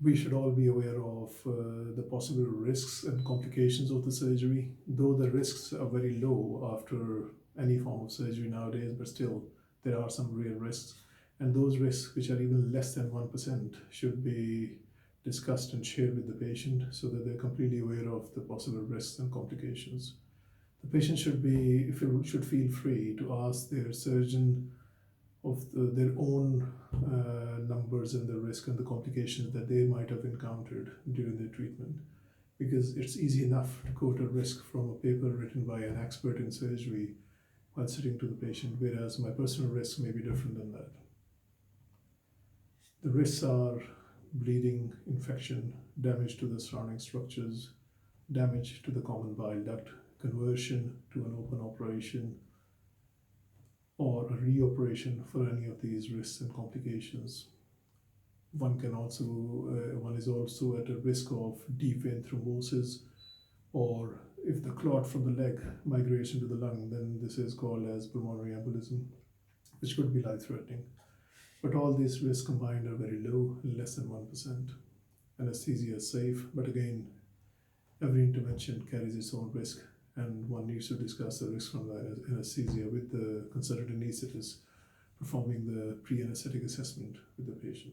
We should all be aware of the possible risks and complications of the surgery, though the risks are very low after any form of surgery nowadays, but still there are some real risks. And those risks, which are even less than 1%, should be discussed and shared with the patient so that they're completely aware of the possible risks and complications. The patient should feel free to ask their surgeon of their own numbers and the risk and the complications that they might have encountered during their treatment. Because it's easy enough to quote a risk from a paper written by an expert in surgery while sitting to the patient, whereas my personal risks may be different than that. The risks are bleeding, infection, damage to the surrounding structures, damage to the common bile duct, conversion to an open operation, or a reoperation for any of these risks and complications. One is also at a risk of deep vein thrombosis, or if the clot from the leg migrates into the lung, then this is called as pulmonary embolism, which could be life-threatening. But all these risks combined are very low, less than 1%. Anesthesia is safe, but again, every intervention carries its own risk, and one needs to discuss the risk from the anesthesia with the consultant anesthetist performing the pre-anesthetic assessment with the patient.